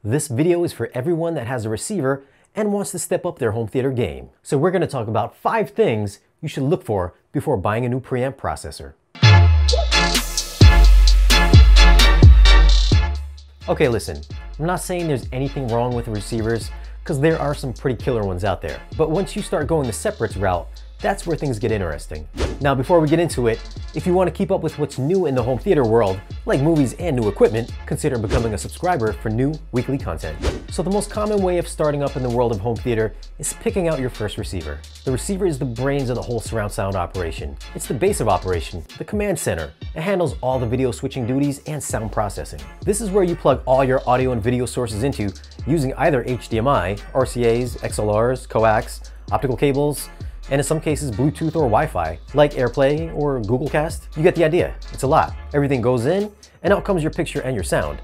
This video is for everyone that has a receiver and wants to step up their home theater game. So we're going to talk about 5 things you should look for before buying a new preamp processor. Okay, listen, I'm not saying there's anything wrong with receivers, because there are some pretty killer ones out there. But once you start going the separates route, that's where things get interesting. Now, before we get into it, if you want to keep up with what's new in the home theater world, like movies and new equipment, consider becoming a subscriber for new weekly content. So the most common way of starting up in the world of home theater is picking out your first receiver. The receiver is the brains of the whole surround sound operation. It's the base of operation, the command center. It handles all the video switching duties and sound processing. This is where you plug all your audio and video sources into using either HDMI, RCAs, XLRs, coax, optical cables, and in some cases Bluetooth or Wi-Fi, like AirPlay or Google Cast. You get the idea. It's a lot. Everything goes in, and out comes your picture and your sound.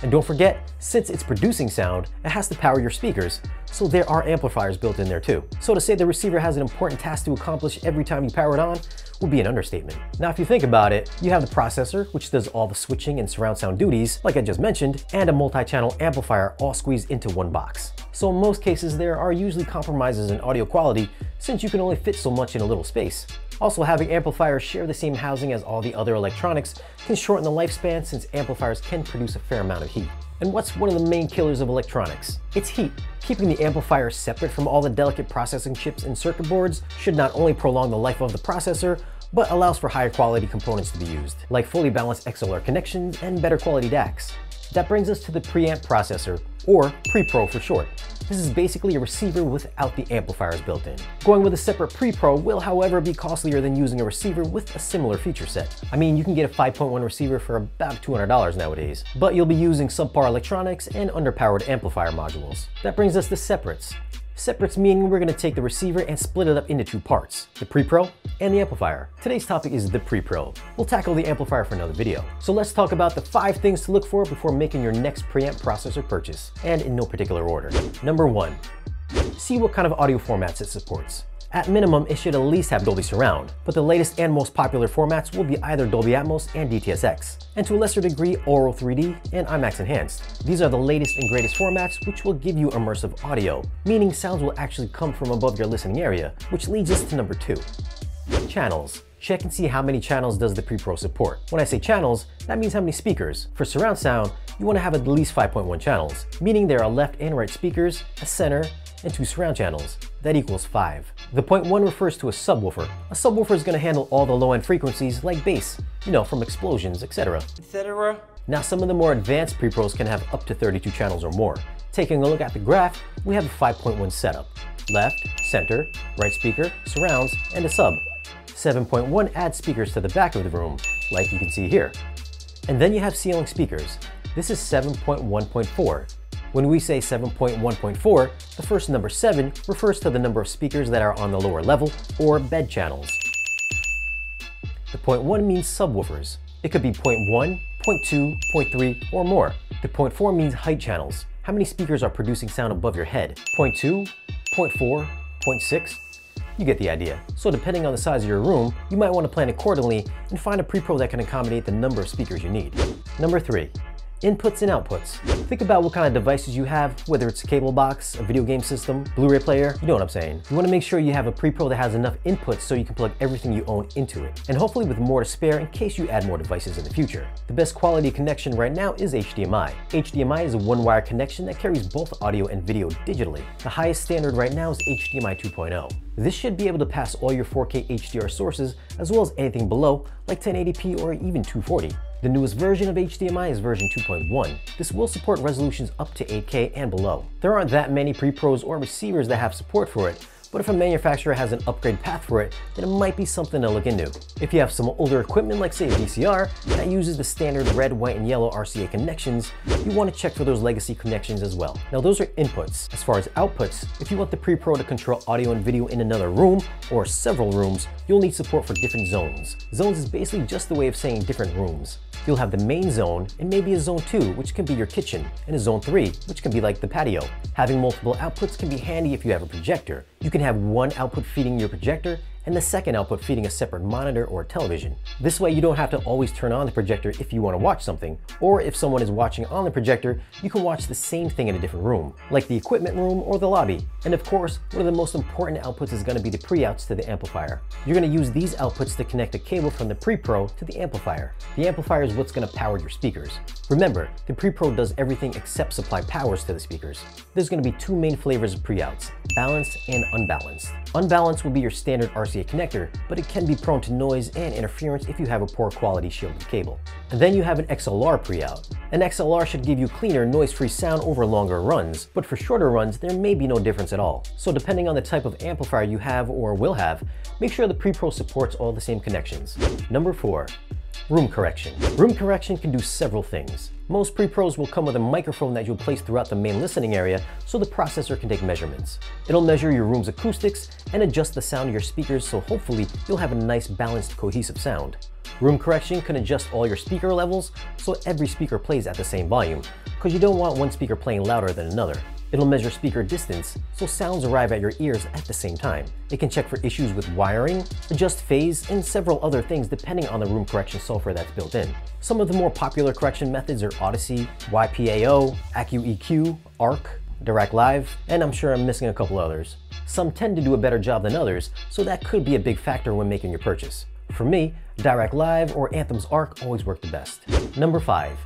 And don't forget, since it's producing sound, it has to power your speakers, so there are amplifiers built in there too. So to say the receiver has an important task to accomplish every time you power it on would be an understatement. Now, if you think about it, you have the processor, which does all the switching and surround sound duties, like I just mentioned, and a multi-channel amplifier all squeezed into one box. So in most cases, there are usually compromises in audio quality, since you can only fit so much in a little space. Also, having amplifiers share the same housing as all the other electronics can shorten the lifespan, since amplifiers can produce a fair amount of heat. And what's one of the main killers of electronics? It's heat. Keeping the amplifier separate from all the delicate processing chips and circuit boards should not only prolong the life of the processor, but allows for higher quality components to be used, like fully balanced XLR connections and better quality DACs. That brings us to the preamp processor, or Pre-Pro for short. This is basically a receiver without the amplifiers built in. Going with a separate Pre-Pro will, however, be costlier than using a receiver with a similar feature set. I mean, you can get a 5.1 receiver for about $200 nowadays, but you'll be using subpar electronics and underpowered amplifier modules. That brings us to separates. Separates meaning we're going to take the receiver and split it up into 2 parts, the Pre-Pro and the amplifier. Today's topic is the Pre-Pro. We'll tackle the amplifier for another video. So let's talk about the 5 things to look for before making your next preamp processor purchase, and in no particular order. Number 1, see what kind of audio formats it supports. At minimum, it should at least have Dolby Surround, but the latest and most popular formats will be either Dolby Atmos and DTS:X, and to a lesser degree, Aural 3D and IMAX Enhanced. These are the latest and greatest formats which will give you immersive audio, meaning sounds will actually come from above your listening area, which leads us to number 2. Channels. Check and see how many channels does the Pre-Pro support. When I say channels, that means how many speakers. For surround sound, you want to have at least 5.1 channels, meaning there are left and right speakers, a center, and 2 surround channels. That equals 5. The 0.1 refers to a subwoofer. A subwoofer is going to handle all the low-end frequencies like bass, from explosions, etc. Now, some of the more advanced Pre-Pros can have up to 32 channels or more. Taking a look at the graph, we have a 5.1 setup. Left, center, right speaker, surrounds, and a sub. 7.1 adds speakers to the back of the room, like you can see here. And then you have ceiling speakers. This is 7.1.4. When we say 7.1.4, the first number 7 refers to the number of speakers that are on the lower level, or bed channels. The 0.1 means subwoofers. It could be 0.1, 0.2, 0.3, or more. The 0.4 means height channels. How many speakers are producing sound above your head? 0.2, 0.4, 0.6? You get the idea. So depending on the size of your room, you might want to plan accordingly and find a Pre-Pro that can accommodate the number of speakers you need. Number 3. Inputs and outputs. Think about what kind of devices you have, whether it's a cable box, a video game system, Blu-ray player, you know what I'm saying. You want to make sure you have a Pre-Pro that has enough inputs so you can plug everything you own into it, and hopefully with more to spare in case you add more devices in the future. The best quality connection right now is HDMI. HDMI is a one-wire connection that carries both audio and video digitally. The highest standard right now is HDMI 2.0. This should be able to pass all your 4K HDR sources as well as anything below, like 1080p or even 240. The newest version of HDMI is version 2.1. This will support resolutions up to 8K and below. There aren't that many Pre-Pros or receivers that have support for it, but if a manufacturer has an upgrade path for it, then it might be something to look into. If you have some older equipment like say a VCR that uses the standard red, white, and yellow RCA connections, you want to check for those legacy connections as well. Now those are inputs. As far as outputs, if you want the Pre-Pro to control audio and video in another room or several rooms, you'll need support for different zones. Zones is basically just the way of saying different rooms. You'll have the main zone and maybe a zone 2, which can be your kitchen, and a zone 3, which can be like the patio. Having multiple outputs can be handy if you have a projector. You can have one output feeding your projector and the second output feeding a separate monitor or television. This way you don't have to always turn on the projector if you want to watch something, or if someone is watching on the projector, you can watch the same thing in a different room, like the equipment room or the lobby. And of course, one of the most important outputs is going to be the pre-outs to the amplifier. You're going to use these outputs to connect the cable from the Pre-Pro to the amplifier. The amplifier is what's going to power your speakers. Remember, the Pre-Pro does everything except supply powers to the speakers. There's going to be two main flavors of pre-outs, balanced and unbalanced. Unbalanced will be your standard RCA connector, but it can be prone to noise and interference if you have a poor quality shielded cable. And then you have an XLR pre-out. An XLR should give you cleaner, noise-free sound over longer runs, but for shorter runs, there may be no difference at all. So depending on the type of amplifier you have or will have, make sure the Pre-Pro supports all the same connections. Number 4. Room correction. Room correction can do several things. Most Pre-Pros will come with a microphone that you'll place throughout the main listening area so the processor can take measurements. It'll measure your room's acoustics and adjust the sound of your speakers, so hopefully you'll have a nice balanced cohesive sound. Room correction can adjust all your speaker levels so every speaker plays at the same volume, because you don't want one speaker playing louder than another. It'll measure speaker distance so sounds arrive at your ears at the same time. It can check for issues with wiring, adjust phase, and several other things depending on the room correction software that's built in. Some of the more popular correction methods are Odyssey, YPAO, AccuEQ, ARC, Direct Live, and I'm sure I'm missing a couple others. Some tend to do a better job than others, so that could be a big factor when making your purchase. For me, Direct Live or Anthem's ARC always work the best. Number 5.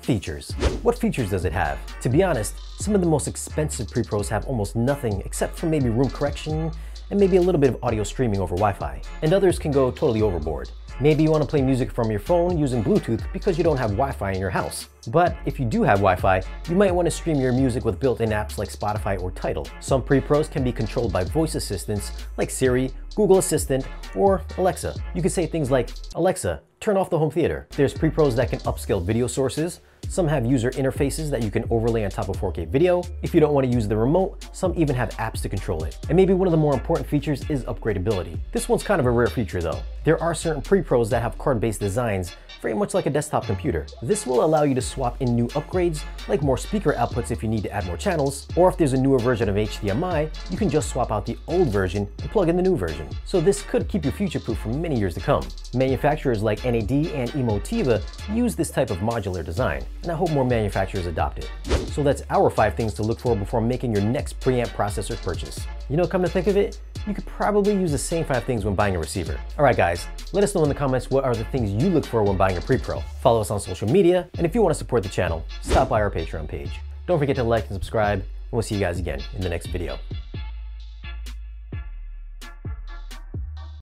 Features. What features does it have? To be honest, some of the most expensive Pre-Pros have almost nothing except for maybe room correction and maybe a little bit of audio streaming over Wi-Fi. And others can go totally overboard. Maybe you want to play music from your phone using Bluetooth because you don't have Wi-Fi in your house. But if you do have Wi-Fi, you might want to stream your music with built-in apps like Spotify or Tidal. Some Pre-Pros can be controlled by voice assistants like Siri, Google Assistant, or Alexa. You can say things like, "Alexa, turn off the home theater." There's Pre-Pros that can upscale video sources. Some have user interfaces that you can overlay on top of 4K video. If you don't want to use the remote, some even have apps to control it. And maybe one of the more important features is upgradability. This one's kind of a rare feature though. There are certain Pre-Pros that have card-based designs, very much like a desktop computer. This will allow you to swap in new upgrades, like more speaker outputs if you need to add more channels, or if there's a newer version of HDMI, you can just swap out the old version and plug in the new version. So this could keep you future-proof for many years to come. Manufacturers like NAD and Emotiva use this type of modular design, and I hope more manufacturers adopt it. So that's our 5 things to look for before making your next preamp processor purchase. You know, come to think of it, you could probably use the same 5 things when buying a receiver. Alright guys, let us know in the comments what are the things you look for when buying a Pre-Pro. Follow us on social media, and if you want to support the channel, stop by our Patreon page. Don't forget to like and subscribe, and we'll see you guys again in the next video.